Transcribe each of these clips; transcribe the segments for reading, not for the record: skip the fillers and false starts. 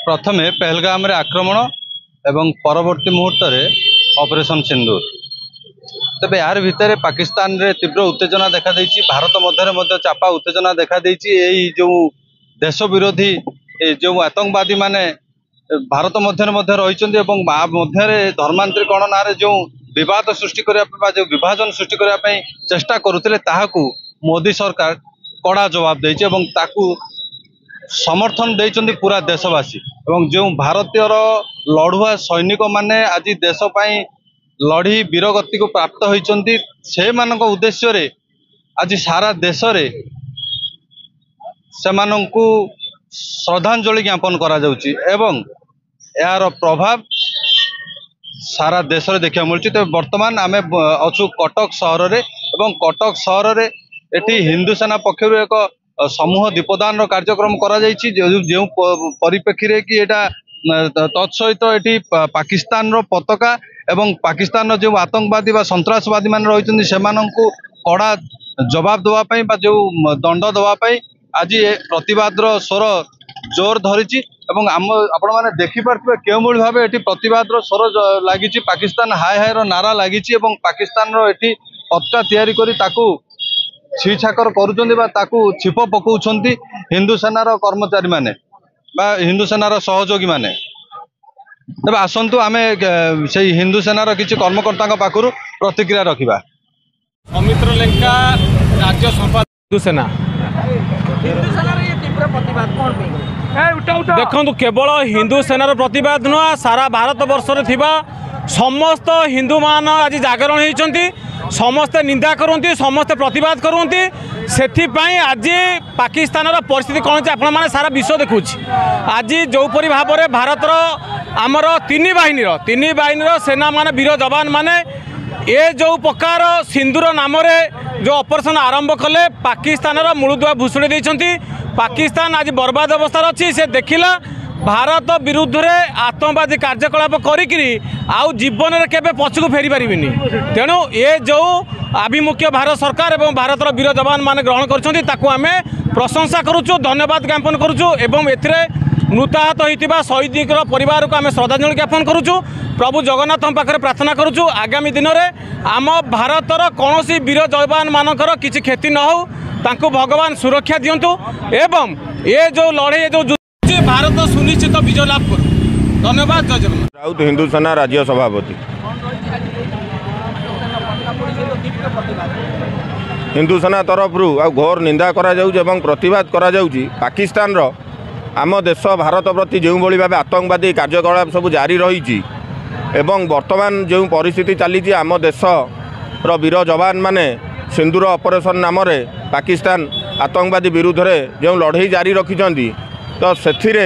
प्रथमे पहलगाम रे आक्रमण एवं परवर्ती मुहूर्त ऑपरेशन सिंदूर तेबे यार भितर पाकिस्तान रे तीव्र उत्तेजना देखा देइछि। भारत मध्य चापा उत्तेजना देखा देइछि। एई जो देश विरोधी जो आतंकवादी माने भारत मध्य रहिचंदी एवं मध्य धर्मांतरीकरण नारे जो विवाद सृष्टि करबा जो विभाजन सृष्टि करबा चेष्टा करुथिले ताहाकू मोदी सरकार कड़ा जवाब देइछि एवं ताकू समर्थन देइचंदी पूरा देशवासी एवं जो भारतीय लड़ुआ सैनिक माने आज देश पई लड़ी वीरगति को प्राप्त होइचंदी से मानक उद्देश्य रे आज सारा देश रे से मानकू श्रद्धांजलि ज्ञापन करा जाउची एवं यार प्रभाव सारा देश रे देखा मिलुची। तो वर्तमान आमे अछु कटक सहर रे एवं कटक सहर रे एठी हिंदू सेना पक्षरु एक समूह दीपदान कार्यक्रम करा जाइछि जो परिप्रेक्षी रे कि एटा तत्सहित एठी पाकिस्तान रो पताका एवं पाकिस्तान जो आतंकवादी बा सन्त्रासवादी मान रहिचंदी सेमानंकु कड़ा जवाब देवा पई बा जो दंड देवा पई आज प्रतिवाद रो स्वर जोर धरिछि एवं आपण माने देखि पारथिबे केउ मूल भाबे एठी प्रतिवाद रो स्वर लागिछि। पाकिस्तान हाय हाय रो नारा लागिछि एवं पाकिस्तान रो एठी पताका तयारी करी ताकू छीछाकर करूचंदी बा ताकू छिप पकाउछंती हिंदू सेना रो कर्मचारी माने बा हिंदू सेना रो सहयोगी माने। तबे आसंतु आमे से हिंदू सेनार किसी कर्मकर्ता पाखु प्रतिक्रिया रखा। सौमित्र लेंका राज्य संपादक हिंदू सेना देखु केवल हिंदू सेनार प्रतिवाद नुआ सारा भारत वर्ष समस्त हिंदू मान आज जागरण होती समस्ते निंदा करती समस्ते प्रतिवाद करती से आज पाकिस्तान परिस्थिति कौन आपण मैंने सारा विश्व देखुँ। आज जोपरी भाव में भारतर आमर तीन बाहिनी सेना मान वीर जवान माने ये जो प्रकार सिंदूर नाम जो ऑपरेशन आरंभ कले पाकिस्तान मूलदुआ भूषुड़ी देइछंती। पाकिस्तान आज बर्बाद अवस्था अच्छी से देखिला भारत विरुद्ध रे आतंकवादी कार्यकलाप करी आउ जीवन में केबे पछकु फेरी पारिबिनी। तेणु ये जो आभिमुख्य भारत सरकार एवं भारत वीर जवान मान ग्रहण करछंती ताकू आमे प्रशंसा करूछु धन्यवाद ज्ञापन करूछु एवं एथिरे मृताहत होइतिबा शहीद परिवार को आमे श्रद्धांजलि ज्ञापन करूछु। प्रभु जगन्नाथ पाखे प्रार्थना करूछु आगामी दिन में आम भारतर कौन वीर जवान मानकर किसी क्षति न हो तांको भगवान सुरक्षा दियंतु एवं ये जो लड़े जो भारत सुनिश्चित विजय लाभ कर। धन्यवाद। जय जगन्नाथ। राउत हिंदू सेना राज्य सभापति। हिंदू सेना तरफ घोर निंदा करा जाउछि एवं प्रतिवाद करा जाउछि। पाकिस्तान रो आम देश भारत प्रति जो भाव आतंकवादी कार्यकलाप सब जारी रही एवं वर्तमान जो परिस्थिति चली आम देश वीर जवान माने सिंदूर ऑपरेशन नाम पाकिस्तान आतंकवादी विरुद्ध रे जो लड़ाई जारी रखिंट तो से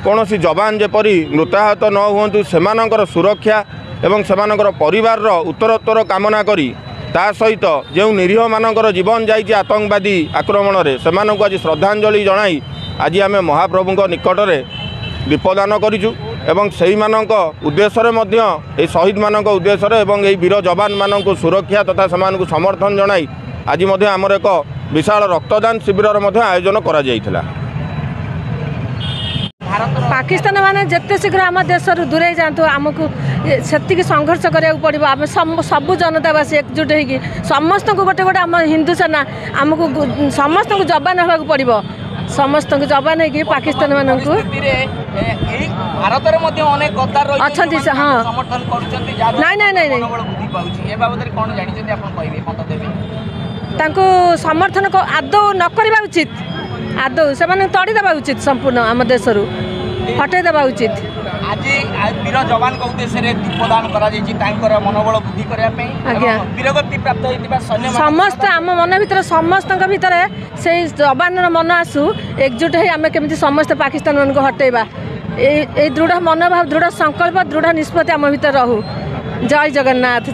कौन सी जवान जेपरी मृताहत न हुंतु सेमानकर सुरक्षा एवं सेमानकर परिवार उत्तरोत्तर कामना करी ता सहित जो निरीह मानकर जीवन जाइए आतंकवादी आक्रमण में से आज श्रद्धांजलि जनाई आज आम महाप्रभु निकट में दीपदान करूँ एवं से उद्देश्य शहीद मान उद्देश्य एवं वीर जवान मान सुरक्षा तथा से समर्थन जनाई आज आमर एक विशाल रक्तदान शिविर आयोजन करा जाइथिला। पाकिस्तान माने जिते शीघ्र आम देश दूरे जातु आमको से संघर्ष करा पड़ो। आम सबू जनतावासी एकजुट होगी समस्त को गोटे गोटे आम हिंदू सेना आमको समस्त को जवान होगा पड़ो समस्त को जवान होगी पाकिस्तान मानक भारत अच्छा हाँ तांको समर्थन आदौ न करवा उचित आदौ से तड़ी देवा उचित संपूर्ण आम देश हटे देवा उचित। आज वीर जवान को उद्देश्य दीपदान मनोबल वृद्धि वीरगति प्राप्त होता समस्त आम मन भर समस्त भर से जवान मन आसू एकजुट हो आम केमी समस्त पाकिस्तान मान को हटेबा ये दृढ़ मनोभाव दृढ़ संकल्प दृढ़ निष्पत्ति आम भर रहू। जय जगन्नाथ।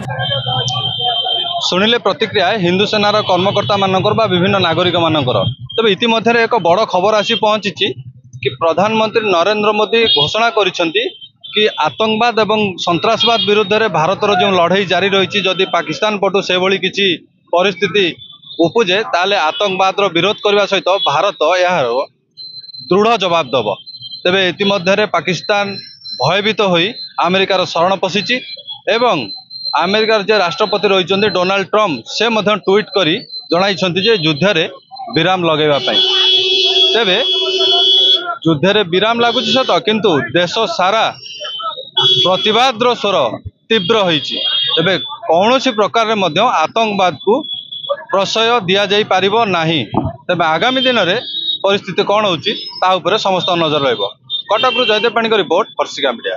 शुणिले प्रतिक्रिया हिंदू सेनार कर्मकर्ता मानकर बा विभिन्न नागरिक मानकर। तबे इतिमध्य एक बड़ खबर आसी पहुंची कि प्रधानमंत्री नरेंद्र मोदी घोषणा करिसेंती कि आतंकवाद एवं सन्त्रासवाद विरुद्ध रे भारतर जो लड़ाई जारी रही जदि पाकिस्तान पटु से भली किसी परिस्थिति उपजे ताले आतंकवाद विरोध करने सहित भारत यार दृढ़ जवाब दब। तेबे इतिमध्य पाकिस्तान भयभीत होई अमेरिकार शरण पशिची एवं अमेरिकार जे राष्ट्रपति रही डोनाल्ड ट्रम्प से ट्वीट करी जणाइछन्ति जे युद्ध रे विराम लगेवा पई। तेबे युद्ध रे विराम लागुची सत किंतु देश सारा प्रतिवाद स्वर तीव्र होईची। तेबे कौनसी प्रकार रे आतंकवाद को प्रशय दिया जाई पारिबो नाही। तेबे आगामी दिन में परिस्थिति कौन होची ता उपरे समस्त नजर रहइबो। कटक रु जयदेव पाणी रिपोर्ट फर्सिका मीडिया।